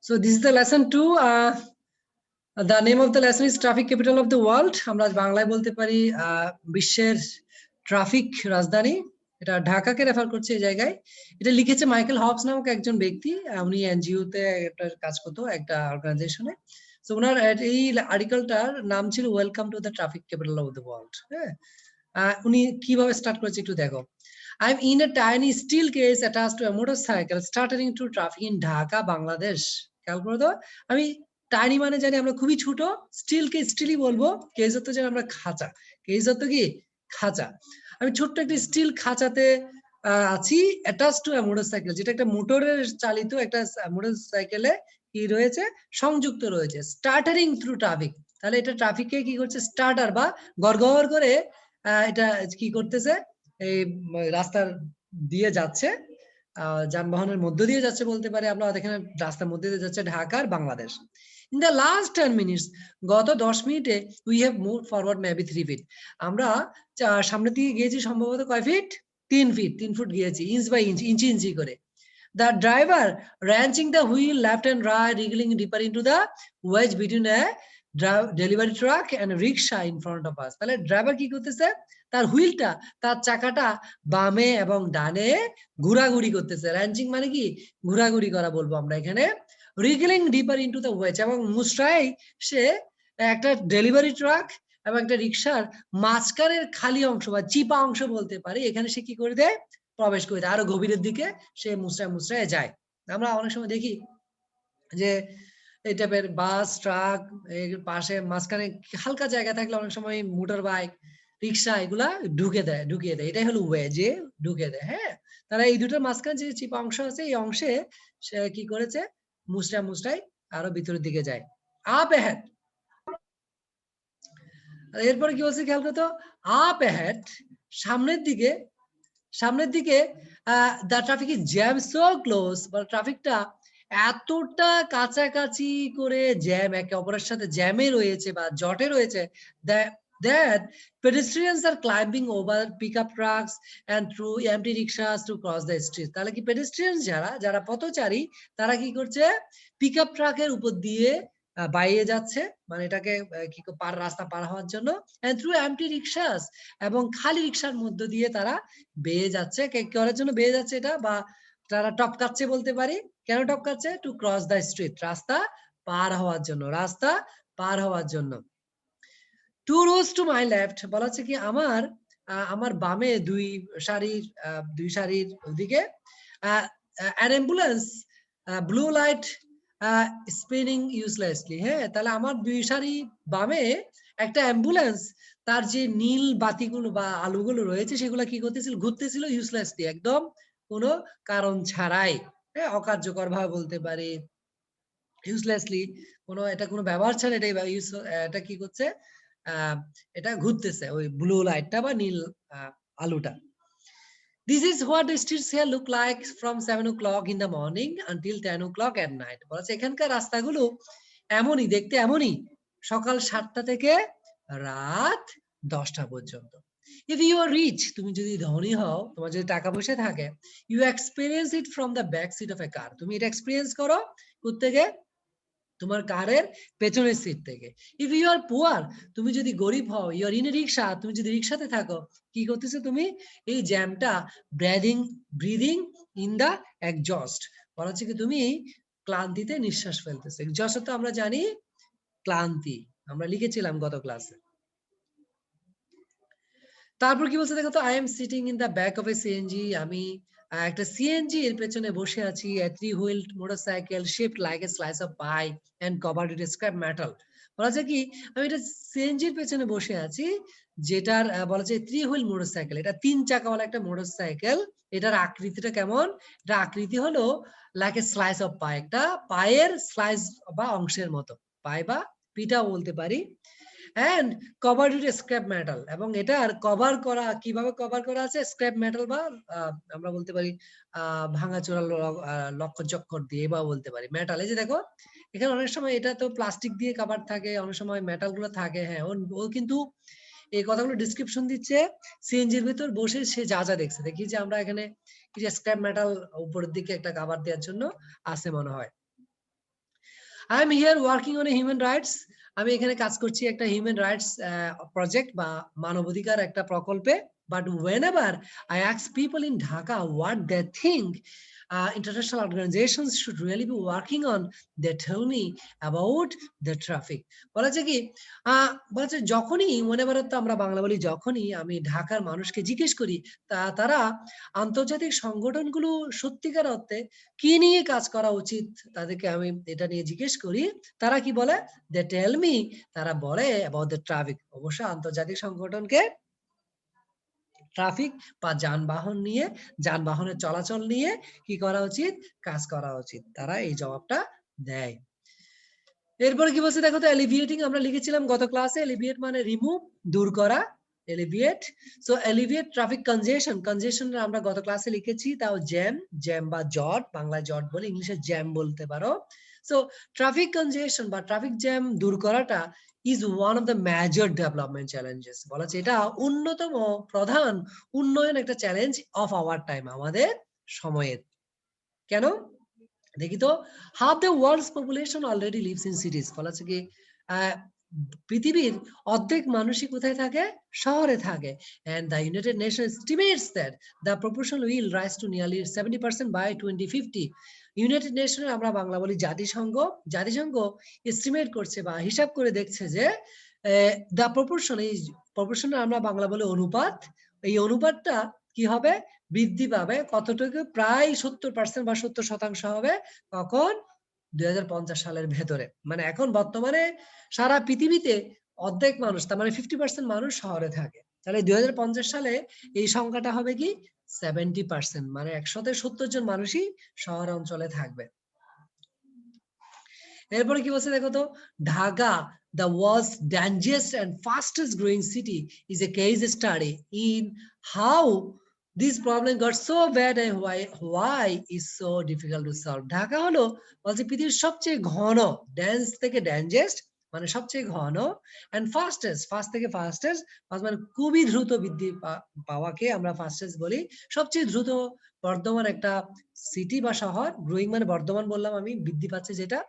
So this is the lesson 2. The name of the lesson is traffic capital of the world. আমরা বাংলায় বলতে পারি বিশ্বের traffic রাজধানী। এটা ঢাকাকে রেফার করছে এই জায়গায়। এটা লিখেছে মাইকেল হবস নামক একজন ব্যক্তি। উনি এনজিও তে একটা কাজ করতো, একটা অর্গানাইজেশনে। সো ওনার এই আর্টিকেলটার নাম ছিল welcome to the traffic capital of the world. হ্যাঁ, উনি কিভাবে স্টার্ট করেছে একটু দেখো। I'm in a tiny steel case attached to a motorcycle starting to traffic in Dhaka, Bangladesh. খেয়াল করে দাও, আমি টাইনি মানে জানি আমরা খুবই ছোট, স্টিল কে স্টিলই বলবো, কেস অর্থ জানি আমরা খাঁচা, কেস অর্থ কি খাঁচা। আমি ছোট্ট একটি স্টিল খাঁচাতে আছি অ্যাটাচ টু a motorcycle, যেটা একটা মোটরের চালিত একটা মোটরসাইকেলে কি রয়েছে, সংযুক্ত রয়েছে। স্টার্টারিং থ্রু ট্রাফিক, তাহলে এটা ট্রাফিককে কি করছে, স্টার্টার বা গড়গড় করে এটা কি করতেছে, এই রাস্তার দিয়ে যাচ্ছে, যানবাহনের মধ্য দিয়ে যাচ্ছে বলতে পারি আমরা, এখানে রাস্তার মধ্যে দিয়ে যাচ্ছে ঢাকার Bangladesh. In the last 10 minutes, গত 10 মিনিটে we have move forward maybe 3 feet, আমরা সামনের দিকে গিয়েছি সম্ভবত কয় ফিট, 3 feet, 3 ফুট গিয়েছি, ইঞ্চ বাই ইঞ্চ, ইঞ্চি ইঞ্চি করে। The driver wrenching the wheel left and right, wriggling deeper into the wedge between a delivery truck and rickshaw in front of us. তাহলে driver কি করতেছে, তার হুইলটা, তার চাকাটা বামে এবং ডানে ঘোরাঘুরি করতেছে। র্যাঞ্চিং মানে কি, ঘোরাঘুরি করা বলবো আমরা এখানে। রিগলিং ডিপার ইনটু দ্য ওয়েজ, এবং মুস্ট্রাই সে একটা ডেলিভারি ট্রাক এবং একটা রিক্সার মাঝখানের খালি অংশ বা চিপা অংশ বলতে পারি, এখানে সে কি করে দেয়, প্রবেশ করে দেয়, আরো গভীরের দিকে সে মুস্ট্রায় মুস্ট্রায় যায়। আমরা অনেক সময় দেখি যে এই টাইপের বাস, ট্রাক এর পাশে মাঝখানে হালকা জায়গা থাকলে অনেক সময় মোটর বাইক, রিক্সা এগুলা ঢুকিয়ে দেয়, এটাই হলো ওয়েজে ঢুকে দেয়। হ্যাঁ, তারা এই দুটোর মাঝখানে যে চিপা অংশ আছে, এই অংশে সে কি করেছে, মুস্টায় আরো ভিতরের দিকে যায়। আপ এহেড, এরপরে কি বলছে খেয়াল করতো, আপ এহেড, সামনের দিকে, সামনের দিকে the traffic is jam so close, বা ট্রাফিকটা এতটা কাছাকাছি করে জ্যাম, একে অপরের সাথে জ্যামে রয়েছে বা জটে রয়েছে, that pedestrians are climbing over pickup trucks and through empty rickshaws to cross the street. তাহলে কি pedestrians যারা পথচারী, তারা কি করছে, পিকআপ ট্রাকের উপর দিয়ে বাইরে যাচ্ছে, মানে এটাকে কি রাস্তা পার হওয়ার জন্য, and through empty rickshaws, এবং খালি রিক্সার মধ্য দিয়ে তারা বেয়ে যাচ্ছে। করার জন্য বেয়ে যাচ্ছে এটা, বা তারা টপকাচ্ছে বলতে পারি। কেন টপকাচ্ছে, টু ক্রস দ্য স্ট্রিট, রাস্তা পার হওয়ার জন্য, রাস্তা পার হওয়ার জন্য। Two rows to my left, বলা হচ্ছে কি আমার বামে দুই সারির ওদিকে an ambulance blue light spinning uselessly। হ্যাঁ, তাহলে আমার দুই সারি বামে একটা অ্যাম্বুলেন্স, তার যে নীল বাতিগুলো বা আলোগুলো রয়েছে সেগুলো কি করতেছিল, ঘুরতেছিল ইউজলেসলি, একদম কোনো কারণ ছাড়াই। হ্যাঁ, অকার্যকর ভাবে বলতে পারি, ইউজলেসলি, এটা কোনো ব্যবহার ছাড়া এটা কি করছে, এটা ঘুরতেছে, ওই ব্লু লাইটটা বা নীল আলোটা। This is what the streets here look like from 7 o'clock in the morning until 10 o'clock at night. বলছে এখানকার রাস্তাগুলো এমনই, দেখতে এমনই, সকাল 7টা থেকে রাত 10টা পর্যন্ত। If you are rich, তুমি যদি ধনী হও, তোমার যদি টাকা পয়সা থাকে, you experience it from the back seat of a car. তুমি এটা এক্সপেরিয়েন্স করো কোত্থেকে, তোমার কারের পেছনের সিট থেকে। ইফ ইউ আর পুয়ার, তুমি যদি গরিব হও, ইউ আর ইন এ রিক্সা, তুমি যদি রিক্সাতে থাকো, কি করতেছো তুমি, এই জ্যামটা ব্রিদিং ইন দা এক্সজস্ট, বলা হচ্ছে কি তুমি ক্লান্তিতে নিঃশ্বাস ফেলতেছো। এক্সজস্ট তো আমরা জানি ক্লান্তি, আমরা লিখেছিলাম গত ক্লাসে। তারপর কি বলছে দেখো তো, I am sitting in the back of a CNG, আমি একটা সিএনজি এর পেছনে বসে আছি, a three-wheeled motorcycle shaped like a slice of pie and covered with scrap metal। বলা যায় কি, আমি এটা সিএনজি এর পেছনে বসে আছি, যেটার বলা যায় থ্রি হুইল মোটরসাইকেল, এটা 3 চাকাওয়ালা একটা মোটরসাইকেল। এটার আকৃতিটা কেমন, এটা আকৃতি হলো লাইক এ স্লাইস অফ পাই, একটা পায়ের স্লাইস বা অংশের মতো, পাই বা পিঠাও বলতে পারি। and covered with scrap metal, এবং এটার কভার করা, কিভাবে কভার করা আছে, স্ক্র্যাপ মেটাল বা আমরা বলতে পারি ভাঙাচোরা লক্ষ্যচক্কর দিয়ে বা বলতে পারি মেটাল। এই যে দেখো এখানে অনেক সময় এটা তো প্লাস্টিক দিয়ে কভার থাকে, অনেক সময় মেটাল গুলো থাকে। হ্যাঁ, ও কিন্তু এই কথাগুলো ডিসক্রিপশন দিচ্ছে সিএনজির ভিতর বসে, সে যা যা দেখছে, দেখি যে আমরা এখানে কি যে স্ক্র্যাপ মেটাল উপরের দিকে একটা কভার দেওয়ার জন্য আছে মনে হয়। I am here working on a human rights. আমি এখানে কাজ করছি একটা হিউম্যান রাইটস প্রজেক্ট বা মানবাধিকার একটা প্রকল্পে। But whenever I ask people in Dhaka what they think international organizations should really be working on, they tell me about the traffic. বলা যায় কি বলা যায় যখনই whenever তো আমরা বাংলা বলি, যখনই আমি ঢাকার মানুষকে জিজ্ঞেস করি তারা আন্তর্জাতিক সংগঠনগুলো সত্যিকার অর্থে কি নিয়ে কাজ করা উচিত, তাদেরকে আমি এটা নিয়ে জিজ্ঞেস করি, তারা কি বলে? They tell me, তারা বলে about the traffic. অবশ্য আন্তর্জাতিক সংগঠনকে ট্রাফিক বা যানবাহন নিয়ে, যানবাহনের চলাচল নিয়ে কি করা উচিত? কাজ করা উচিত। তারা এই জবাবটা দেয়। এরপরে কি বলছে দেখো তো, এলিভিয়েটিং আমরা লিখেছিলাম গত ক্লাসে। এলিভিয়েট মানে রিমুভ, দূর করা, এলিভিয়েট। So alleviate traffic কনজেশন। কনজেশন আমরা গত ক্লাসে লিখেছি, তাও জ্যাম, জ্যাম বা জট, বাংলায় জট বলে, ইংলিশে জ্যাম বলতে পারো। সো ট্রাফিক কনজেশন বা ট্রাফিক জ্যাম দূর করাটা is one of the major development challenges. বলা হচ্ছে এটা অন্যতম প্রধান উন্নয়ন একটা চ্যালেঞ্জ of our time, আমাদের সময়ের। কেন? দেখি তো, half the world's population already lives in cities. বলা হচ্ছে কি পৃথিবীর অর্ধেক মানুষই কোথায় থাকে? শহরে থাকে। And the United Nations estimates that the proportion will rise to nearly 70% by 2050. United নেশনে আমরা বাংলা বলি জাতিসংঘ, জাতিসংঘ এস্টিমেট করছে বা হিসাব করে দেখছে যে the proportion, এই প্রপোর্শনে আমরা বাংলা বলি অনুপাত, এই অনুপাতটা কি হবে? বৃদ্ধি পাবে কতটুকু? প্রায় 70% বা 70% হবে। কখন? 2050 সালের ভেতরে। মানে এখন বর্তমানে সারা পৃথিবীতে অর্ধেক মানুষ, তার মানে 50% মানুষ শহরে থাকে। তাহলে 2050 সালে এই সংখ্যাটা হবে কি? 70%, মানে 170 জন মানুষই শহর অঞ্চলে থাকবে। এরপরে কি বলছে দেখো তো, Dhaka the world's dangerous and fastest growing city is a case study in how this problem got so bad and why is so difficult to solve. Dhaka হলো বলছে পৃথিবীর সবচেয়ে ঘন, ডেন্স থেকে ডেঞ্জেস্ট মানে সবচেয়ে ঘন, and fastest, ফাস্ট থেকে ফাস্টেস্ট মানে খুবই দ্রুত বৃদ্ধি পাওয়াকে আমরা ফাস্টেস্ট বলি। সবচেয়ে দ্রুত বর্ধমান একটা সিটি বা শহর, গ্রোয়িং মানে বর্ধমান বললাম আমি, বৃদ্ধি পাচ্ছে যেটা,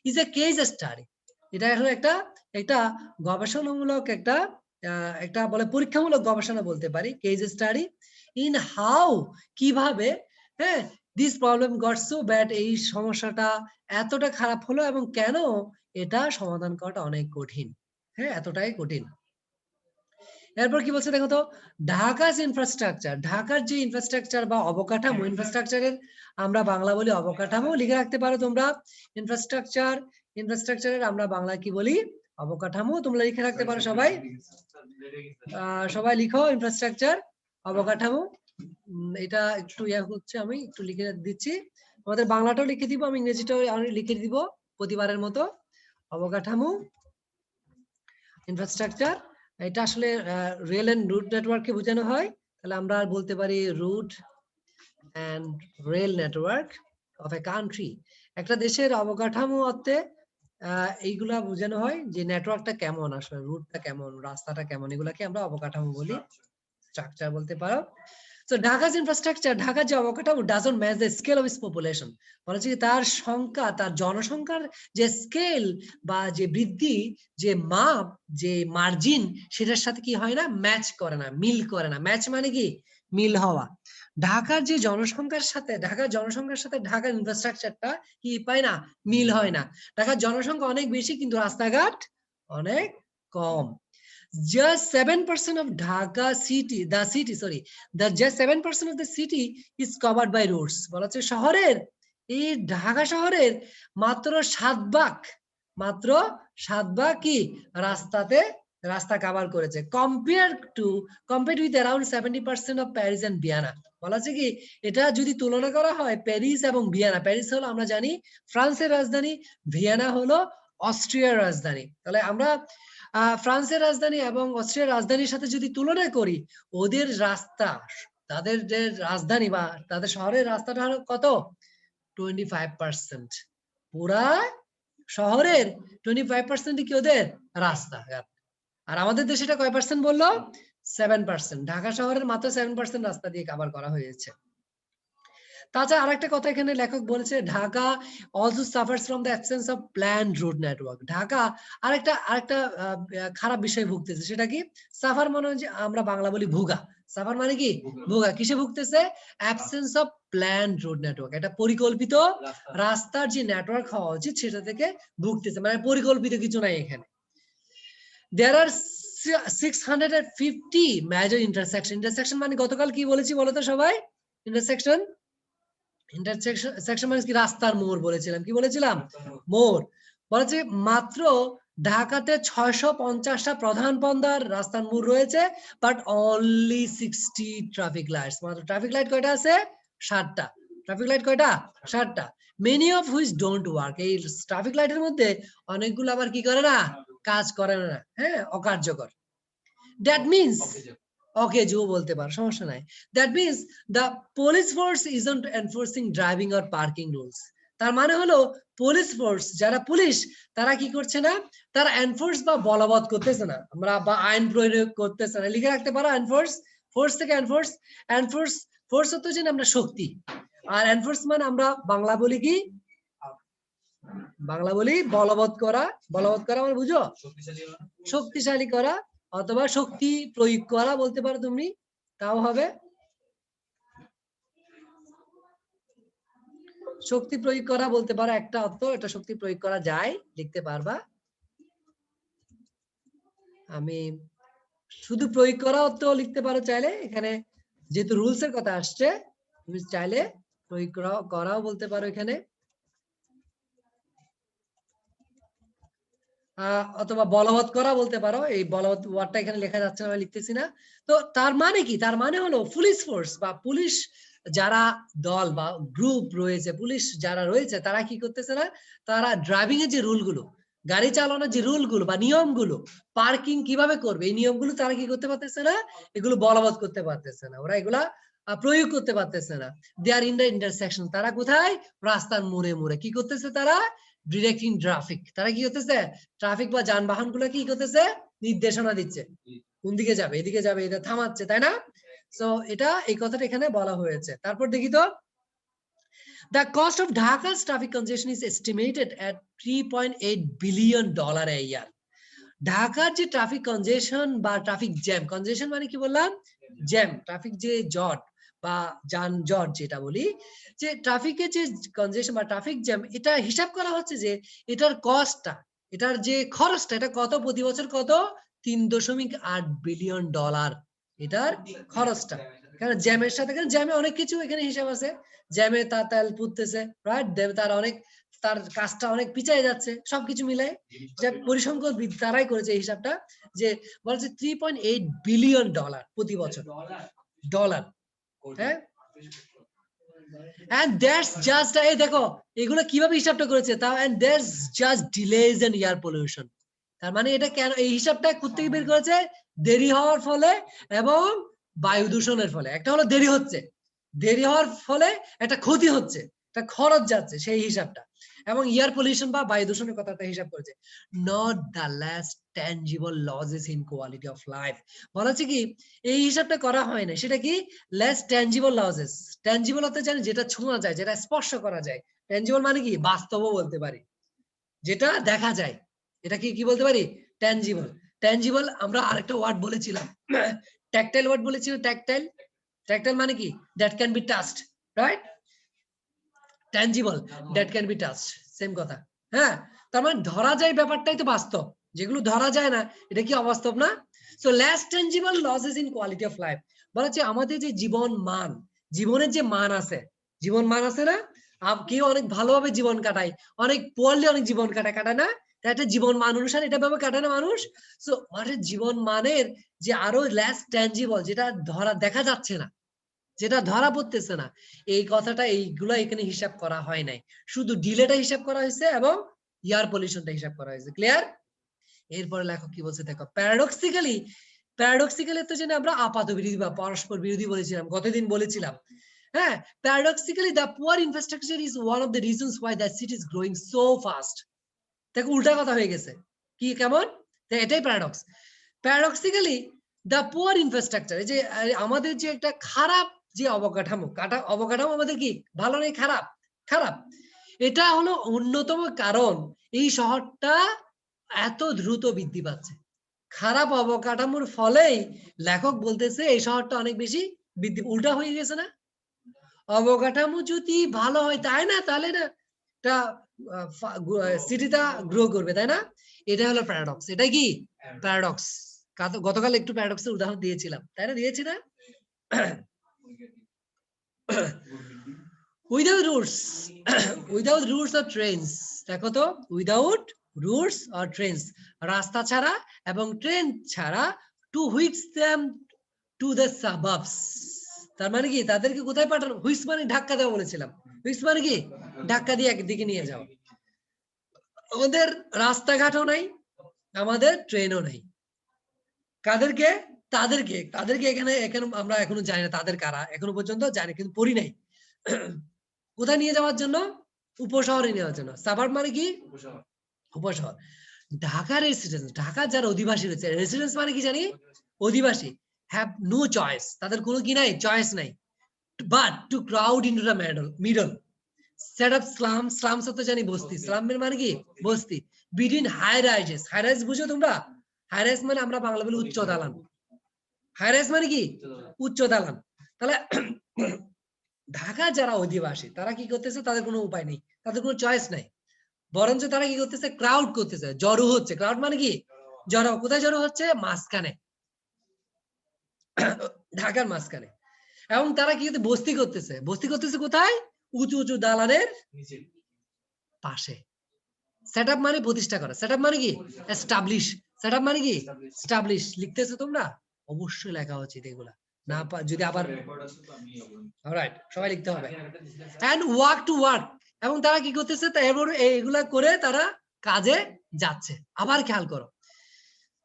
is a case study. এটা এখন একটা গবেষণামূলক একটা বলে পরীক্ষামূলক গবেষণা বলতে পারি, কেস স্টাডি ইন হাউ, কিভাবে, হ্যাঁ, this problem goat so bad, এই সমস্যাটা এতটা খারাপ হলো এবং কেন এটা সমাধান করাটা অনেক কঠিন। হ্যাঁ, এতটাই কঠিন। এরপর কি বলছে দেখো তো, ঢাকার ইনফ্রাস্ট্রাকচার, ঢাকার যে ইনফ্রাস্ট্রাকচার বা অবকাঠামো, ইনফ্রাস্ট্রাকচারের আমরা বাংলা বলি অবকাঠামো, লিখে রাখতে পারো তোমরা। ইনফ্রাস্ট্রাকচারের আমরা বাংলা কি বলি? অবকাঠামো। তোমরা লিখে রাখতে পারো সবাই, সবাই লিখো ইনফ্রাস্ট্রাকচার, অবকাঠামো। এটা একটু হচ্ছে, আমি একটু লিখে দিচ্ছি। আমাদের বাংলাটাও লিখে দিব, আমি ইংরেজিটাও লিখে দিব প্রতিবারের মতো। অবকাঠামো, ইনফ্রাস্ট্রাকচার, এটা আসলে রেল এন্ড রুট নেটওয়ার্ককে বোঝানো হয়। তাহলে আমরা বলতে পারি route and rail network of a country. একটা দেশের অবকাঠামো অর্থে এইগুলা বোঝানো হয় যে নেটওয়ার্কটা কেমন, আসলে রুটটা কেমন, রাস্তাটা কেমন, এগুলাকে আমরা অবকাঠামো বলি, স্ট্রাকচার বলতে পারো। So Dhaka's infrastructure, ঢাকার যে অবকাঠামো doesn't match the scale of its population. মানে হচ্ছে তার সংখ্যা, তার জনসংখ্যার যে স্কেল বা যে বৃদ্ধি, যে মাপ, যে মার্জিন, সেটার সাথে কি হয় না? ম্যাচ করে না, মিল করে না। ম্যাচ মানে কি? মিল হওয়া। ঢাকার যে জনসংখ্যার সাথে, ঢাকার ইনফ্রাস্ট্রাকচারটা কি পায় না? মিল হয় না। ঢাকার জনসংখ্যা অনেক বেশি কিন্তু রাস্তাঘাট অনেক কম। Just 7% of Dhaka city, just 7% of the city is covered by roads. বলা হচ্ছে শহরের, এই ঢাকা শহরের মাত্র 7 ভাগ কি রাস্তা কভার করেছে, compared with around 70% of Paris and Vienna. বলা হচ্ছে কি, এটা যদি তুলনা করা হয় প্যারিস এবং ভিয়েনা, প্যারিস হলো আমরা জানি ফ্রান্সের রাজধানী, ভিয়েনা হলো অস্ট্রিয়ার রাজধানী। তাহলে আমরা ফ্রান্সের রাজধানী এবং অস্ট্রিয়ার রাজধানীর সাথে যদি তুলনা করি, ওদের রাস্তা, তাদের যে রাজধানী বা তাদের শহরের রাস্তাটা হলো কত? 25%। পুরা শহরের 25% কি ওদের রাস্তাঘাট। আর আমাদের দেশে এটা কয় পার্সেন্ট বললো? 7%। ঢাকা শহরের মাত্র 7% রাস্তা দিয়ে কভার করা হয়েছে। তাছাড়া আরেকটা কথা এখানে লেখক বলেছে, Dhaka also suffers from the absence of planned road network. Dhaka আরেকটা আরেকটা খারাপ বিষয় ভুগতেছে, সেটা কি? সাফার মানে যে আমরা বাংলা বলি ভুগা। সাফার মানে কি? ভুগা। কিসে ভুগতেছে? Absence of planned road network. এটা পরিকল্পিত রাস্তার যে নেটওয়ার্ক হওয়া উচিত সেটা থেকে ভুগতেছে, মানে পরিকল্পিত কিছু নাই এখানে। There are 650 major intersection. Intersection মানে গতকাল কি বলেছি বলতো সবাই? ইন্টারসেকশন মানে কি? রাস্তার মোড় বলেছিলাম। কি বলেছিলাম? মোড়। বলেছে মাত্র ঢাকাতে 650টা প্রধান পন্থার রাস্তার মোড় রয়েছে, বাট অনলি 60 ট্রাফিক লাইটস। মাত্র ট্রাফিক লাইট কয়টা আছে? 60টা। ট্রাফিক লাইট কয়টা? 60টা। Many of which don't work. এই ট্রাফিক লাইটের মধ্যে অনেকগুলো আবার কি করে না? কাজ করে না, হ্যাঁ, অকার্যকর। দ্যাট মিনস ওকে জো বলতে পার, সমস্যা নাই। That means the police force isn't enforcing driving or parking rules. তার মানে হলো পুলিশ ফোর্স, যারা পুলিশ, তারা কি করছে না? তারা এনফোর্স বা বলবৎ করতেছে না, আমরা বা আইন প্রয়োগ করতেছে না। লিখে রাখতে পারো এনফোর্স। ফোর্স থেকে এনফোর্স। এনফোর্স, ফোর্স হচ্ছে যে আমরা শক্তি, আর এনফোর্স মানে আমরা বাংলা বলি কি? বাংলা বলি বলবৎ করা। বলবৎ করা মানে বুঝো? শক্তিশালী করা, অথবা শক্তি প্রয়োগ করা বলতে পারো তুমি, তাও হবে। শক্তি প্রয়োগ করা বলতে পারো, একটা অর্থ, এটা শক্তি প্রয়োগ করা যায়, লিখতে পারবা। আমি শুধু প্রয়োগ করা অর্থ লিখতে পারো চাইলে, এখানে যেহেতু রুলস এর কথা আসছে, তুমি চাইলে প্রয়োগ করাও বলতে পারো এখানে, অথবা বলবৎ করা বলতে পারো। এই বলবৎ ওয়ার্ডটা এখানে লেখা যাচ্ছে না, আমি লিখতেছি না। তো তার মানে কি? তার মানে হলো পুলিশ ফোর্স বা পুলিশ যারা দল বা গ্রুপ রয়েছে, পুলিশ যারা রয়েছে, তারা কি করতেছে না? তারা ড্রাইভিং এর যে রুল গুলো, গাড়ি চালানোর যে রুল গুলো বা নিয়মগুলো, পার্কিং কিভাবে করবে, এই নিয়মগুলো তারা কি করতে পারতেছে না? এগুলো বলবৎ করতে পারতেছে না, ওরা এগুলা প্রয়োগ করতে পারতেছে না। দে আর ইন দ্য ইন্টারসেকশন। তারা কোথায়? রাস্তার মোড়ে মোড়ে কি করতেছে? তারা ডিরেক্টিং ট্রাফিক। তারা কি করতেছে? ট্রাফিক বা যানবাহন গুলো কি করতেছে? নির্দেশনা দিচ্ছে, কোন দিকে যাবে, এদিকে যাবে, এটা থামাচ্ছে, তাই না? সো এটা, এই কথাটা এখানে বলা হয়েছে। তারপর দেখি তো, the cost of Dhaka's traffic congestion is estimated at $3.8 billion a year. ঢাকার যে ট্রাফিক কনজেশন বা ট্রাফিক জ্যাম, কনজেশন মানে কি বললাম? জ্যাম, ট্রাফিক যে জট বা যানজট যেটা বলি, যে ট্রাফিকের যে কনজেশন বা ট্রাফিক জ্যাম, এটা হিসাব করা হচ্ছে যে এটার কস্টটা, এটার যে খরচটা, এটা কত প্রতি বছর? কত? $3.8 বিলিয়ন। এটার খরচটা। কারণ জ্যামের সাথে, কারণ জ্যামে অনেক কিছু এখানে হিসাব আছে। জ্যামে তার তেল পুড়তেছে, রাইট, তার অনেক, তার কাজটা অনেক পিছায় যাচ্ছে, সবকিছু মিলে যা পরিসংখ্যানবিদ তারাই করেছে এই হিসাবটা, যে বলছে $3.8 বিলিয়ন প্রতি বছর। ডলার, হ্যাঁ। and that's just, এই দেখো এগুলো কিভাবে হিসাবটা করেছে তাও, and that's just delays and air pollution। তার মানে এটা কেন এই হিসাবটা কোত্থেকে বের করেছে? দেরি হওয়ার ফলে এবং বায়ু দূষণের ফলে। একটা হলো দেরি হচ্ছে, দেরি হওয়ার ফলে একটা ক্ষতি হচ্ছে, একটা খরচ যাচ্ছে, সেই হিসাবটা। এবং এয়ার পলিউশন বা বায়ু দূষণের কথাটা হিসাব করেছে। Not the less tangible losses in quality of life. বলা হচ্ছে কি, এই হিসাবটা করা হয় না, সেটা কি? Less tangible losses. ট্যানজিবল অর্থ জানি যেটা ছোঁয়া যায়, যেটা স্পর্শ করা যায়। ট্যানজিবল মানে কি? বাস্তবও বলতে পারি, যেটা দেখা যায়, এটা কি বলতে পারি? ট্যানজিবল। ট্যানজিবল আমরা আরেকটা ওয়ার্ড বলেছিলাম, ট্যাকটাইল ওয়ার্ড বলেছিলাম। ট্যাকটাইল, ট্যাকটাইল মানে কি? That can be touched, right? Tangible, that can be touched, same কথা। হ্যাঁ, তার মানে ধরা যায় ব্যাপারটাই তো বাস্তব, যেগুলো ধরা যায় না এটা কি অবাস্তব না? So less tangible losses in quality of life. বলা হচ্ছে আমাদের যে জীবন মান, জীবনের যে মান আছে, জীবন মান আছে না? কেউ অনেক ভালোভাবে জীবন কাটায়, অনেক পোয়ারলি অনেক জীবন কাটায় না? একটা জীবন মান অনুসারে এটা ভাবে কাটায় না মানুষ? সো মানুষের জীবন মানের যে আরো লেস ট্যানজিবল, যেটা ধরা দেখা যাচ্ছে না, যেটা ধরা পড়তেছে না, এই কথাটা, এইগুলো এখানে হিসাব করা হয় নাই। শুধু ডিলেটা হিসাব করা হয়েছে এবং এয়ার পলিউশনটা হিসাব করা হয়েছে। ক্লিয়ার? এরপরে লেখক কি বলছে দেখো, প্যারাডক্সিক্যালি, প্যারাডক্সিক্যালি তো জানি আমরা আপাত বিরোধী বা পরস্পর বিরোধী বলেছিলাম, গতদিন বলেছিলাম। হ্যাঁ, paradoxically the poor infrastructure is one of the reasons why the city is growing so fast. দেখো উল্টা কথা হয়ে গেছে, কি কেমন? এটাই paradox. Paradoxically the poor infrastructure, এই যে আমাদের যে একটা খারাপ যে অবকাঠামো অবকাঠামো আমাদের কি ভালো নেই, খারাপ খারাপ। এটা হলো অন্যতম কারণ এই শহরটা এত দ্রুত বৃদ্ধি পাচ্ছে। খারাপ অবকাঠামোর ফলেই লেখক বলতেছে এই শহরটা অনেক বেশি বৃদ্ধি, উল্টা হয়ে গেছে না? অবকাঠামো যদি ভালো হয় তাই না, তাহলে না এটা সিটিটা গ্রো করবে, তাই না? এটা হলো প্যারাডক্স। এটা কি প্যারাডক্স? গতকাল একটু প্যারাডক্সের উদাহরণ দিয়েছিলাম, তাই না? দিয়েছি না? Without roots without roots or trains, দেখো তো, উইদাউট রুটস অর ট্রেনস, রাস্তা ছাড়া এবং ট্রেন ছাড়া, to which them to the suburbs, তার মানে কি তাদেরকে কোথায় পাঠানো? হুইচ মানে ধাক্কা দেওয়া বলেছিলাম। হুইচ মানে কি ধাক্কা দিয়ে একদিকে নিয়ে যাও। আমাদের রাস্তাঘাটও নাই, আমাদের ট্রেনও নাই। কাদেরকে? তাদেরকে। তাদেরকে এখানে এখানে আমরা এখনো জানি না তাদের কারা, এখনো পর্যন্ত জানি কিন্তু পড়ি নাই। কোথায় নিয়ে যাওয়ার জন্য? উপশহরে নেওয়ার জন্য। সাবার্ব মানে কি? উপশহর। ঢাকা রেসিডেন্স, ঢাকার যারা অধিবাসী রয়েছে, রেসিডেন্স মানে কি জানি? অধিবাসী। হ্যাভ নো চয়েস, তাদের কোনো কি নাই, চয়েস নাই। But to crowd into the middle, set up slum, slums তো জানি বস্তি, স্লামের মানে কি বস্তি। Between high rises, high rise বুঝো তোমরা? হাই রাইজ মানে আমরা বাংলা বলি উচ্চ দালান। হাই রাইজ মানে কি উচ্চ দালান। তাহলে ঢাকা যারা অধিবাসী তারা কি করতেছে? তাদের কোনো উপায় নেই, তাদের কোনো চয়েস নাই, বরঞ্চ তারা কি করতেছে? ক্রাউড করতেছে, জড়ো হচ্ছে। ক্রাউড মানে কি জড়ো। কোথায় জড়ো হচ্ছে? মাঝখানে, ঢাকার মাঝখানে। এবং তারা কি করতে? বস্তি করতেছে। বস্তি করতেছে কোথায়? উঁচু উঁচু দালানের পাশে। সেট আপ মানে প্রতিষ্ঠা করা, সেট আপ মানে কি এস্টাবলিশ, সেট আপ মানে কি এস্টাবলিশ। লিখতেছো তোমরা? অবশ্যই লেখা উচিত এগুলা, না যদি আবার অলরাইট সবাই লিখতে হবে। এন্ড ওয়ার্ক টু ওয়ার্ক, এবং তারা কি করতেছে? এরপর এইগুলা করে তারা কাজে যাচ্ছে। আবার খেয়াল করো,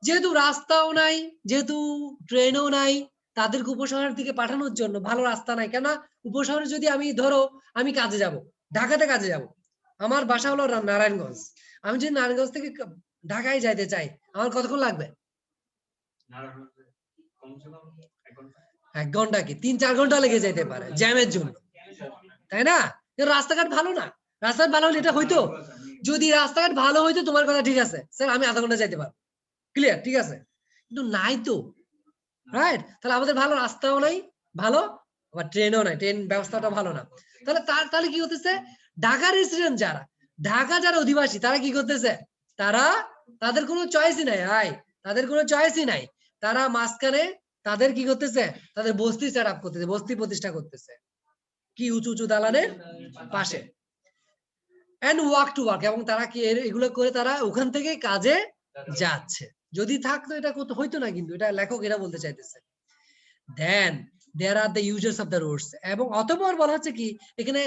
যেহেতু রাস্তাও নাই, যেহেতু ট্রেনও নাই, তাদেরকে উপশহরের দিকে পাঠানোর জন্য ভালো রাস্তা নাই। কেন? উপশহরে যদি আমি ধরো আমি কাজে যাব, ঢাকাতে কাজে যাব, আমার বাসা হলো নারায়ণগঞ্জ, আমি যদি নারায়ণগঞ্জ থেকে ঢাকায় যাইতে চাই, আমার কতক্ষণ লাগবে? 1 ঘন্টা কি 3-4 ঘন্টা লেগে যেতে পারে জ্যামের জন্য, তাই না? রাস্তাঘাট ভালো না। রাস্তাঘাট ভালো হলে এটা হইতো। যদি রাস্তাঘাট ভালো হইতো, তোমার কথা ঠিক আছে স্যার, আমি আধা ঘন্টা যাইতে পারবো, ক্লিয়ার, ঠিক আছে। কিন্তু নাই তো, রাইট? তাহলে আমাদের ভালো রাস্তাও নাই, ভালো আবার ট্রেনও নাই, ট্রেন ব্যবস্থাটা ভালো না। তাহলে কি হতেছে? ঢাকা রেসিডেন্ট যারা, ঢাকা যারা অধিবাসী, তারা কি করতেছে? তারা, তাদের কোনো চয়েসই নাই, তাদের কোনো চয়েসই নাই। তারা মাঝখানে তাদের কি করতেছে? তাদের বস্তি সেট আপ করতেছে, বস্তি প্রতিষ্ঠা করতেছে, কি উঁচু উঁচু দালানের পাশে। এন্ড ওয়ার্ক টু ওয়ার্ক, এবং তারা কি এগুলো করে তারা ওখান থেকে কাজে যাচ্ছে। যদি থাকতো এটা হইতো না, কিন্তু এটা লেখক এরা বলতে চাইতেছে। Then there are the users of the roads, এবং অতঃপর বলা হচ্ছে কি এখানে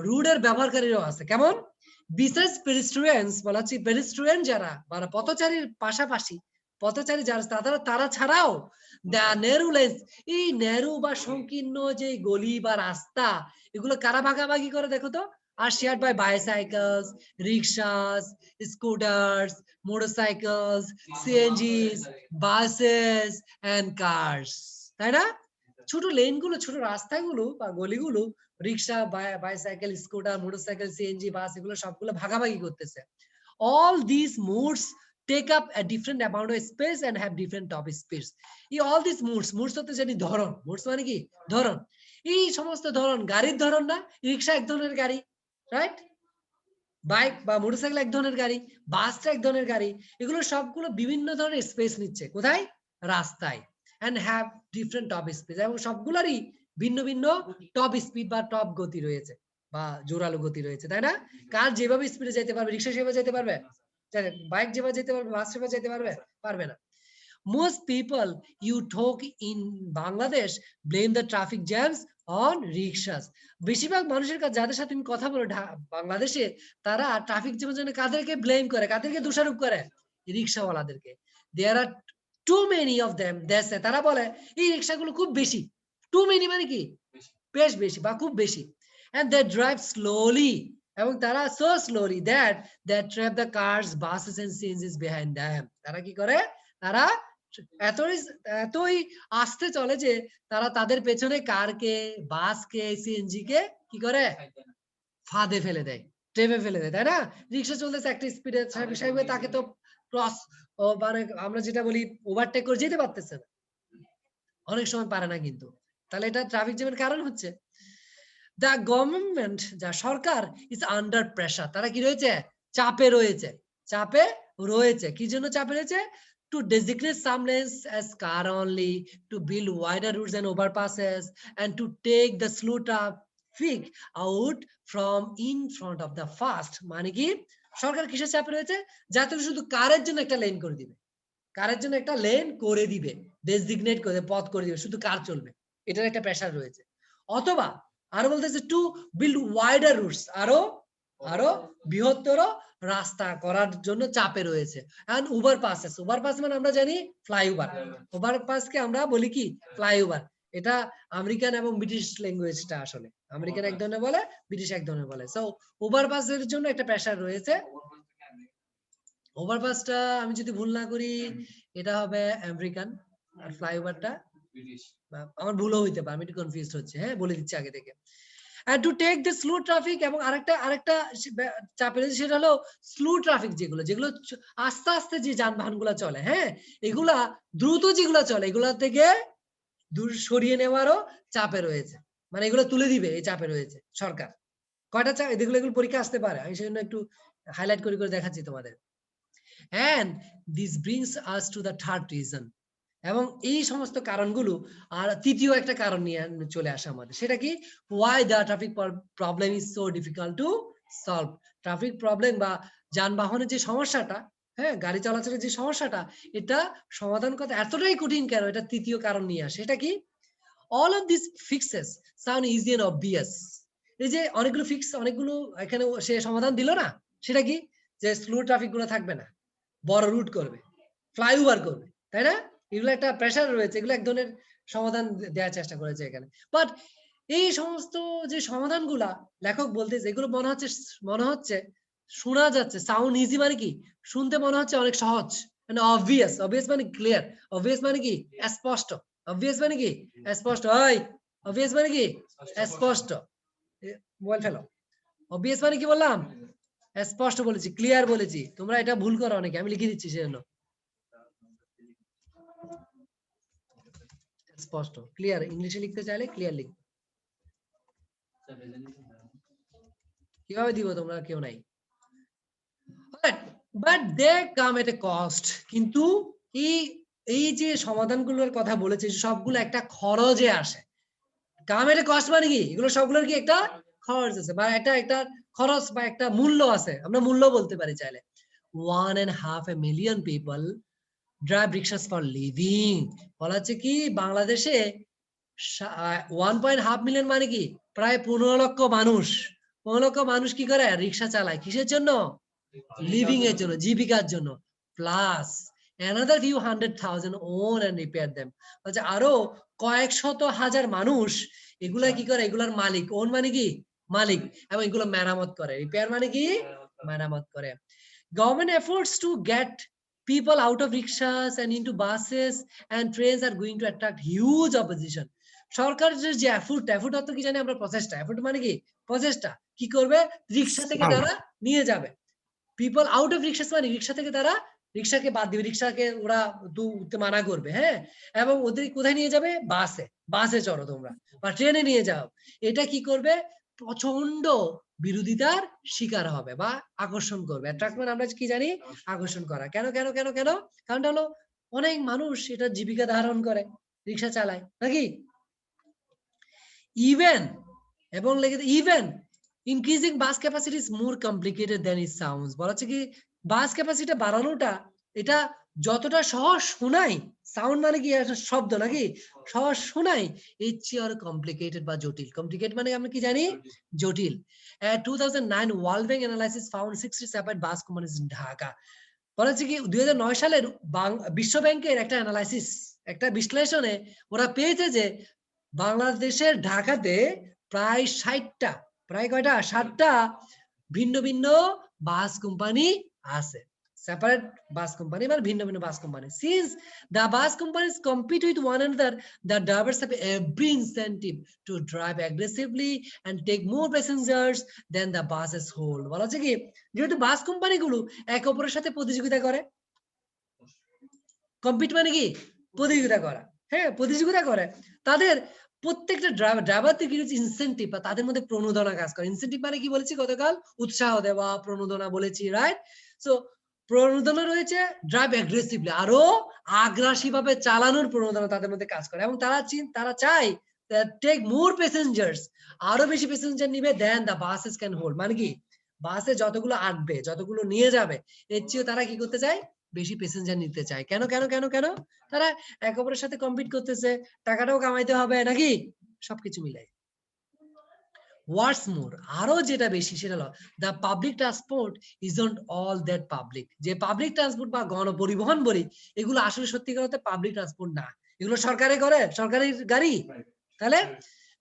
রোডের ব্যবহারকারীরাও আছে। কেমন? বিশেষ পেডিস্ট্রিয়ানস বলা হচ্ছে, পেডিস্ট্রিয়ান যারা মানে পথচারীর পাশাপাশি পথচারী যারা, তারা ছাড়াও দ্য ন্যারো লেন্স, এই ন্যারো বা সংকীর্ণ যে গলি বা রাস্তা, এগুলো কারা ভাগাভাগি করে দেখো তো? Are share by bicycles, rickshaws, scooters, motorcycles, CNGs, buses and cars, তাই না? ছোট লেনগুলো, ছোট রাস্তাগুলো বা গলিগুলো rickshaw, bicycle, scooter, motorcycle, CNG, bus, এগুলো সবগুলো ভাগাভাগি করতেছে। all these modes take up a different amount of space and have different top speeds. এই all these modes হতে জানি ধরন, modes মানে কি ধরন। এই সমস্ত ধরন গাড়ির ধরন না? রিক্সা এক ধরনের গাড়ি, রাইট? বাইক বা মোটরসাইকেল এক ধরনের গাড়ি, বাসটা এক ধরনের গাড়ি। এগুলো সবগুলো বিভিন্ন ধরনের স্পেস নিচ্ছে, কোথায়? রাস্তায়। and have different top speed, এবং সবগুলোরই ভিন্ন ভিন্ন টপ স্পিড বা টপ গতি রয়েছে বা জোরালো গতি রয়েছে, তাই না? কার যেভাবে স্পিডে যেতে পারবে, রিক্সা সেভাবে যেতে পারবে, বাইক যেভাবে যেতে পারবে, বাস সেভাবে যেতে পারবে, পারবে না। Most people you talk in Bangladesh blame the traffic jams on rickshaws. বেশিরভাগ মানুষের কাছে যাদের সাথে তুমি কথা বলো বাংলাদেশে, তারা ট্রাফিক জ্যামের জন্য কাদেরকে ব্লেম করে, কাদেরকে দোষারোপ করে? রিক্সাওয়ালাদেরকে। There are too many of them, তারা বলে এই রিক্সাগুলো খুব বেশি। Too many মানে কি বেশ বেশি বা খুব বেশি। And they drive slowly, এবং তারা so slowly that they trap the cars, buses and CNGs behind them. তারা কি করে? তারা এতই এতই আস্তে চলে যে তারা তাদের পেছনে কারকে, বাসকে, সিএনজি কে কি করে ফাঁদে ফেলে দেয়, ট্রেপে ফেলে দেয়, তাই না? রিক্সা চলতেছে একটা স্পিডে, স্বাভাবিকভাবে তাকে তো ক্রস মানে আমরা যেটা বলি ওভারটেক করে যেতে পারতেছে না, অনেক সময় পারে না কিন্তু। তাহলে এটা ট্রাফিক জ্যামের কারণ হচ্ছে। দ্য গভর্নমেন্ট, যা সরকার, ইজ আন্ডার প্রেসার, তারা কি রয়েছে? চাপে রয়েছে, চাপে রয়েছে। কি জন্য চাপে রয়েছে? To designate some lanes as car only, to build wider routes and overpasses, and to take the slow traffic out from in front of the fast। মানে কি সরকার কিসের চাপে রয়েছে? যাতে শুধু কারের জন্য একটা লেন করে দিবে, কারের জন্য একটা লেন করে দিবে, ডেজিগনেট করে পথ করে দিবে, শুধু কার চলবে, এটার একটা প্রেসার রয়েছে। অথবা আরো বলতেছে টু বিল্ড ওয়াইডার রুটস, আরো আরো বৃহত্তর রাস্তা করার জন্য চাপে রয়েছে। এন্ড ওভারপাসেস, ওভারপাস মানে আমরা জানি ফ্লাইওভার, ওভারপাসকে আমরা বলি কি ফ্লাইওভার। এটা আমেরিকান এবং ব্রিটিশ ল্যাঙ্গুয়েজটা, আসলে আমেরিকান এক ধরনের বলে, ব্রিটিশ এক ধরনের বলে। সো ওভারপাসের জন্য একটা প্রেসার রয়েছে। ওভারপাসটা আমি যদি ভুল না করি এটা হবে আমেরিকান, আর ফ্লাইওভারটা আমার ভুলও হইতে পারে, আমি একটু কনফিউজড হচ্ছে, হ্যাঁ বলে দিচ্ছি আগে থেকে। and to take the slow traffic, এবং আরেকটা চাপে রয়েছে, সেটা হলো স্লো ট্রাফিক, যেগুলো যেগুলো আস্তে আস্তে যে যানবাহনগুলো চলে, হ্যাঁ এগুলা দ্রুত যেগুলো চলে এগুলা থেকে দূর সরিয়ে নেওয়ারও চাপে রয়েছে, মানে এগুলো তুলে দিবে, এই চাপে রয়েছে সরকার। কয়টা চাপ এগুলো, এগুলো পরীক্ষা আসতে পারে, আমি সেজন্য একটু হাইলাইট করে করে দেখাচ্ছি তোমাদের। and this brings us to the third reason, এবং এই সমস্ত কারণগুলো আর তৃতীয় একটা কারণ নিয়ে চলে আসে আমাদের, সেটা কি why the traffic problem is so difficult to solve। Traffic problem বা যানবাহনের যে সমস্যাটা, হ্যাঁ গাড়ি চলাচলের যে সমস্যাটা, এটা সমাধান করতে এতটাই কঠিন কেন, এটা তৃতীয় কারণ নিয়ে আসে। এটা কি all of these fixes sound easy and obvious। এই যে অনেকগুলো ফিক্স, অনেকগুলো এখানে সে সমাধান দিল না, সেটা কি যে স্লো ট্রাফিক গুলো থাকবে না, বড় রুট করবে, ফ্লাইওভার করবে, তাই না? এগুলো একটা প্রেসার রয়েছে, এগুলো এক ধরনের সমাধান দেওয়ার চেষ্টা করেছে এখানে। বাট এই সমস্ত যে সমাধানগুলা লেখক বলতেছে, এগুলো মনে হচ্ছে শোনা যাচ্ছে সাউন্ড ইজি, মানে কি শুনতে মনে হচ্ছে অনেক সহজ, মানে অবভিয়াস, অবভিয়াস মানে ক্লিয়ার, অবভিয়াস মানে কি স্পষ্ট, অবভিয়াস মানে কি স্পষ্ট, হয় অবভিয়াস মানে কি স্পষ্ট, মোবাইল ফেলো। অবভিয়াস মানে কি বললাম? স্পষ্ট বলেছি, ক্লিয়ার বলেছি, তোমরা এটা ভুল করো অনেকে, আমি লিখে দিচ্ছি সেজন্য। স্পষ্ট, ক্লিয়ার, ইংলিশে লিখতে চাইলে ক্লিয়ার লিখ। কিভাবে দিব তোমরা কেউ নাই। But they come at A cost, কিন্তু এই যে সমাধানগুলোর কথা বলেছে সবগুলো একটা খরচে আসে। কাম এট এ কস্ট মানে কি এগুলো সবগুলোর কি একটা খরচ আছে, বা একটা খরচ বা একটা মূল্য আছে, আমরা মূল্য বলতে পারি চাইলে। 1.5 million people drive rickshaws for living। বলা হচ্ছে কি বাংলাদেশে 1.5 মিলিয়ন মানে কি প্রায় 15 লক্ষ মানুষ, 15 লক্ষ মানুষ কি করে রিক্সা চালায়, কিসের জন্য? লিভিং এর জন্য, জীবিকার জন্য। Plus another few 100,000 own and repair them। আচ্ছা আরো কয়েক শত হাজার মানুষ এগুলা কি করে, এগুলার মালিক, ওন মানে কি মালিক, এবং এগুলো মেরামত করে, রিপেয়ার মানে কি মেরামত করে। Government efforts to get people out of rickshaws and into buses and trains are going to attract huge opposition। সরকারের যে এফোর্ট অর্থ কি জানি আমরা? প্রচেষ্টা। এফোর্ট মানে কি প্রচেষ্টা, কি করবে? রিক্সা থেকে তারা নিয়ে যাবে। পিপল আউট অফ রিক্সাস মানে রিক্সা থেকে তারা রিক্সাকে বাদ দিবে, রিক্সাকে ওরা উঠতে মানা করবে, হ্যাঁ, এবং ওদের কোথায় নিয়ে যাবে? বাসে, বাসে চড়ো তোমরা, বা ট্রেনে নিয়ে যাও। এটা কি করবে? প্রচন্ড বিরোধিতার শিকার হবে বা আকর্ষণ করবে। অ্যাট্রাক্ট মানে আমরা কি জানি? আকর্ষণ করা। কেন কেন কেন কেন? কারণটা হলো অনেক মানুষ এটা জীবিকা ধারণ করে, রিক্সা চালায় নাকি। ইভেন, এবং লেগে even increasing bus capacity is more complicated than it sounds. বলা হচ্ছে কি বাস ক্যাপাসিটি বাড়ানোটা এটা যতটা সহজ শোনায়, সাউন্ড মানে কি একটা শব্দ নাকি, সহজ শোনায়, এর চেয়ে আরো কমপ্লিকেটেড বা জটিল। কমপ্লিকেট মানে আমরা কি জানি? জটিল। 2009 world bank analysis found 67 bus companies in Dhaka. বলা হচ্ছে কি 2009 সালের বিশ্ব ব্যাংকের একটা অ্যানালাইসিস, একটা বিশ্লেষণে ওরা পেয়েছে যে বাংলাদেশের ঢাকাতে প্রায় 60টা, প্রায় কয়টা? 60টা ভিন্ন ভিন্ন বাস কোম্পানি আছে। separate bus company বা ভিন্ন ভিন্ন bus company. Since the bus companies compete with one another, the drivers have every incentive to drive aggressively and take more passengers than the buses hold. বলা হচ্ছে কি যেহেতু বাস কোম্পানিগুলো একে অপরের সাথে প্রতিযোগিতা করে, কম্পিট মানে কি প্রতিযোগিতা করা, হ্যাঁ প্রতিযোগিতা করে, তাদের প্রত্যেকটা ড্রাইভারদের কিছু ইনসেনটিভ বা তাদের মধ্যে প্রণোদনা কাজ করে। ইনসেনটিভ মানে কি বলেছি গতকাল, উৎসাহ দেওয়া, প্রণোদনা বলেছি, রাইট? সো প্রণোদনা রয়েছে ড্রাইভ অ্যাগ্রেসিভলি, আরো আগ্রাসী ভাবে চালানোর প্রণোদনা তাদের মধ্যে কাজ করে, এবং তারা চায় টেক মোর প্যাসেঞ্জার্স, আরো বেশি প্যাসেঞ্জার নিবে দেন দা বাসেস ক্যান হোল্ড, মানে কি বাসে যতগুলো আটবে, যতগুলো নিয়ে যাবে, এর চেয়েও তারা কি করতে চায়, বেশি প্যাসেঞ্জার নিতে চায়। কেন কেন কেন কেন? তারা একে অপরের সাথে কম্পিট করতেছে, টাকাটাও কামাইতে হবে নাকি, সবকিছু মিলাই। হোয়াটস মোর, আরো যেটা বেশি সেটা হলো the public transport isn't all that public. যে পাবলিক ট্রান্সপোর্ট বা গণপরিবহন বলি, এগুলো আসলে সত্যিকার অর্থে পাবলিক ট্রান্সপোর্ট না, এগুলো সরকারে করে, সরকারি গাড়ি। তাহলে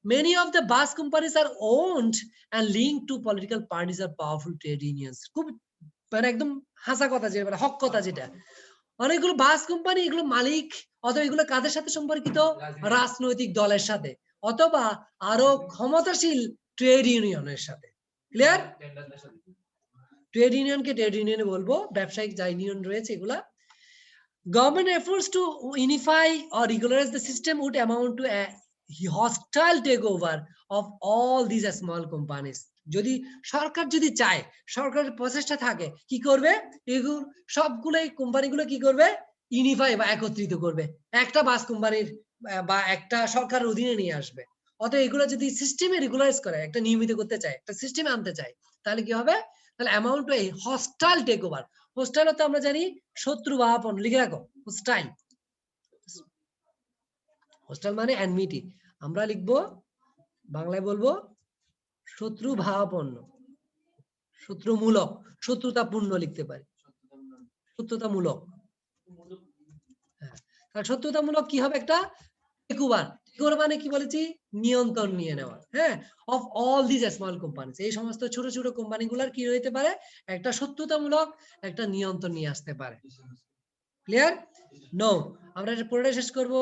many of the bus companies are owned and linked to political parties or powerful trade unions. খুব মানে একদম হাসা কথা, যে মানে হক কথা, যেটা অনেকগুলো বাস কোম্পানি, এগুলো মালিক অথবা এগুলো কাদের সাথে সম্পর্কিত, রাজনৈতিক দলের সাথে অথবা আরো ক্ষমতাশীল ট্রেড ইউনিয়নের সাথে। ক্লিয়ার? ট্রেড ইউনিয়নকে ট্রেড ইউনিয়ন বলবো, ব্যবসায়িক যা ইউনিয়ন রয়েছে এগুলা। Government efforts to unify or regularize the system would amount to a hostile takeover of all these small companies. যদি সরকার যদি চায়, সরকারের প্রচেষ্টা থাকে, কি করবে, এগুলো সবগুলো কোম্পানিগুলো কি করবে, ইউনিফাই বা একত্রিত করবে, একটা বাস কোম্পানির বা একটা সরকারের অধীনে নিয়ে আসবে। অতএব এগুলো যদি সিস্টেমে রেগুলারাইজ করে, একটা নিয়মিত করতে চায়, একটা সিস্টেমে আনতে চায়, তাহলে কি হবে, তাহলে amount to hostile take over. Hostile তো আমরা জানি শত্রু বা আপন, লিখে রাখো হোস্টাইল। হোস্টাইল মানে এনমিটি, আমরা লিখবো বাংলায় বলবো শত্রু ভাবাপন্ন, শত্রুমূলক, শত্রুতাপূর্ণ লিখতে পারি, শত্রুতামূলক। হ্যাঁ, কারণ শত্রুতামূলক কি হবে, একটা টেকওভার, টেকওভার মানে কি বলেছি, নিয়ন্ত্রণ নিয়ে নেওয়া, হ্যাঁ, of all this small companies, এই সমস্ত ছোট ছোট কোম্পানিগুলোর কি হইতে পারে, একটা শত্রুতামূলক একটা নিয়ন্ত্রণ নিয়ে আসতে পারে। ক্লিয়ার? নো, আমরা এটা পুরোটা শেষ করব,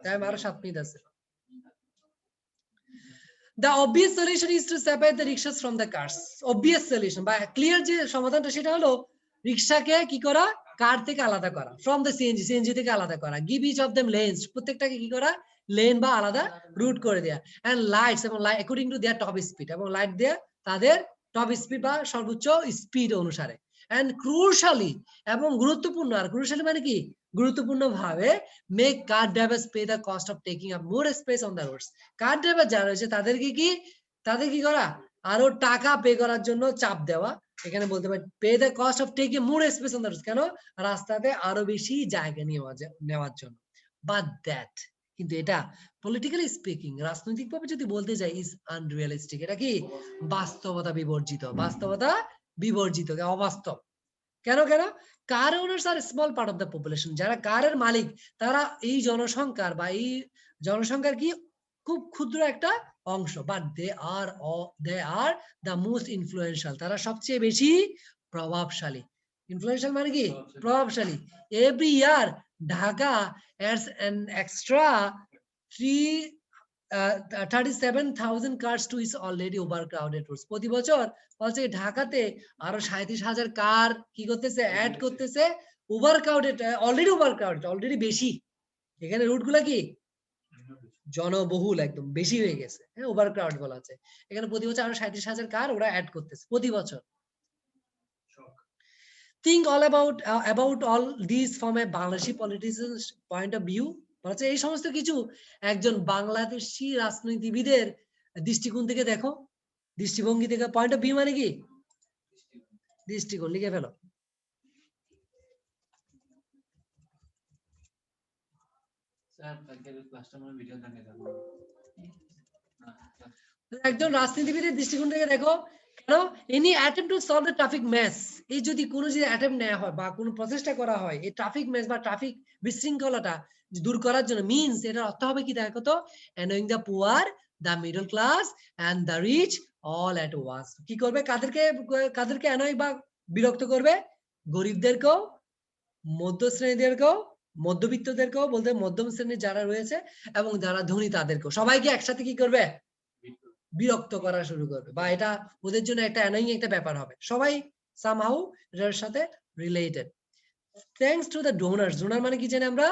টাইম আরো 7 মিনিট আছে। The obvious solution is to separate the rickshaws from the cars. Obvious solution বা ক্লিয়ার যে সমাধানটা সেটা হলো রিকশাকে কি করা, কার থেকে আলাদা করা, from the CNG, CNG থেকে আলাদা করা, give each of them lanes, প্রত্যেকটাকে কি করা, লেন বা আলাদা রুট করে দেয়া, and lights এবং according to their top speed, এবং লাইট দেয়া তাদের টপ স্পিড বা সর্বোচ্চ স্পিড অনুসারে, and crucially এবং গুরুত্বপূর্ণ, আর crucially মানে কি গুরুত্বপূর্ণ ভাবে, make car drivers pay the cost of taking up more space on the roads. Car driver যারা রয়েছে তাদেরকে কি, তাদের কি করা, আরো টাকা পে করার জন্য চাপ দেওয়া, এখানে বলতে পারি pay the cost of taking more space on the road, কেন রাস্তাতে আরো বেশি জায়গা নেওয়ার জন্য। বাট দ্যাট, কিন্তু এটা পলিটিক্যালি স্পিকিং, রাজনৈতিকভাবে যদি বলতে যাই, ইজ আনরিয়ালিস্টিক, এটা কি বাস্তবতা বিবর্জিত, বাস্তবতা বিবর্জিত, অবাস্তব। কেন কেন? Car owners are small part of the population, যারা কারের মালিক তারা এই জনসংখ্যার বা এই জনসংখ্যার কি খুব ক্ষুদ্র একটা অংশ, but they are the most influential, তারা সবচেয়ে বেশি প্রভাবশালী। ইনফ্লুয়েন্সিয়াল মানে কি প্রভাবশালী। Every year Dhaka adds an extra 37,000 cars to its already overcrowded roads. প্রতি বছর বলছে ঢাকাতে আরো 37,000 কার কি করতেছে, অ্যাড করতেছে, ওভারক্রাউডেড, অলরেডি বেশি, এখানে রুট গুলা কি জনবহুল, একদম বেশি হয়ে গেছে, হ্যাঁ ওভারক্রাউড বলা আছে, এখানে প্রতি বছর আরো 37,000 কার ওরা অ্যাড করতেছে প্রতি বছর। Think all about all these from a Bangladeshi politician's point of view. বলছে এই সমস্ত কিছু একজন বাংলাদেশি রাজনীতিবিদের দৃষ্টিকোণ থেকে দেখো, দৃষ্টিভঙ্গি থেকে, পয়েন্ট অফ ভিউ মানে কি দৃষ্টিকোণ, লিখে ফেলো। একজন রাজনীতিবিদের দৃষ্টিকোণ থেকে দেখো, কেন any attempt to solve the traffic mess, এই যদি কোনো যদি অ্যাটেম্পট নেওয়া হয় বা কোনো প্রচেষ্টা করা হয় এই ট্রাফিক ম্যাস বা ট্রাফিক বিশৃঙ্খলাটা দূর করার জন্য, মিন্স এটার অর্থ হবে কি দেখো তো, annoying the poor, the middle class and the rich all at once. কি করবে, কাদেরকে অ্যানয় বা বিরক্ত করবে গরিবদেরকেও, মধ্য শ্রেণীদেরকেও, মধ্যবিত্তদেরকেও বলতে মধ্যম শ্রেণীর যারা রয়েছে এবং যারা ধনী তাদেরকেও সবাইকে একসাথে কি করবে? বিরক্ত করা শুরু করবে, বা এটা ওদের জন্য একটা অ্যানোয়িং একটা ব্যাপার হবে। সবাই সামহাউ এর সাথে related. Thanks to the donors. Donor মানে কি জানি আমরা?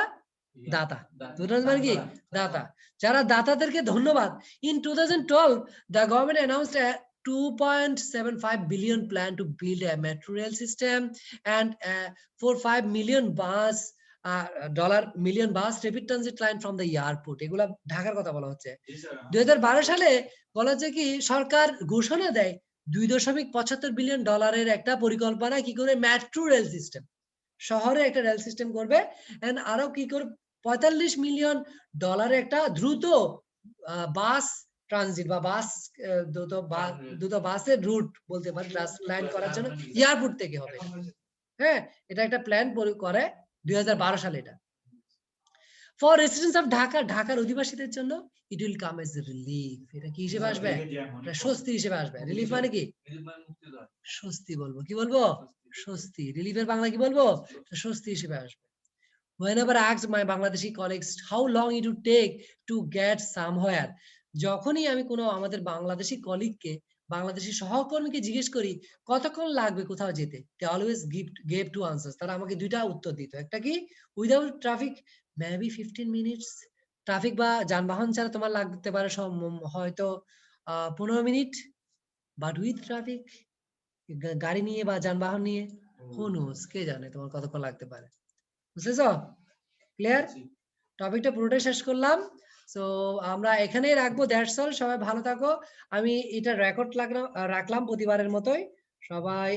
দাতা। ডোনার মানে কি? দাতা। যারা দাতাদেরকে ধন্যবাদ। In 2012, the government announced a 2.75 billion plan to build a metro rail system and $4.5 million bus rapid transit line from the airport. এগুলা ঢাকার কথা বলা হচ্ছে। 2012 সালে বলা হচ্ছে কি সরকার ঘোষণা দেয় $2.75 বিলিয়ন একটা পরিকল্পনা কি করে মেট্রো রেল সিস্টেম, শহরে একটা রেল সিস্টেম করবে, এন্ড আরো কি করে $45 মিলিয়ন একটা দ্রুত বাস ট্রানজিট বা বাস দ্রুত বাসের রুট বলতে পারি লাইন করার জন্য এয়ারপোর্ট থেকে হবে। হ্যাঁ, এটা একটা প্ল্যান করে 2012 সালে। এটা ফর রেসিডেন্টস অফ ঢাকা, ঢাকার অধিবাসীদের জন্য it will come as relief. এটা কি হিসেবে আসবে? এটা স্বস্তি হিসেবে আসবে। রিলিফ মানে কি? স্বস্তি বলবো। কি বলবো? স্বস্তি। রিলিফের বাংলা কি বলবো? স্বস্তি হিসেবে আসবে। Whenever I asked my Bangladeshi colleagues how long it would take to get somewhere, যখনই আমি কোনো আমাদের বাংলাদেশি কলিগকে, বাংলাদেশি সহকর্মীকে জিজ্ঞেস করি কতক্ষণ লাগবে কোথাও যেতে, they always gave two answers. তারা আমাকে দুইটা উত্তর দিত। একটা কি? Without traffic maybe 15 minutes. Traffic বা যানবাহন ছাড়া তোমার লাগতে পারে হয়তো 15 মিনিট। বাট উইথ ট্রাফিক, গাড়ি নিয়ে বা যানবাহন নিয়ে, who knows, কে জানে তোমার কতক্ষণ লাগতে পারে। বুঝেছো? ক্লিয়ার? টপিকটা পুরোটাই শেষ করলাম। সো আমরা এখানেই রাখবো। That's all. সবাই ভালো থাকো। আমি এটা রেকর্ড রাখলাম প্রতিবারের মতোই। সবাই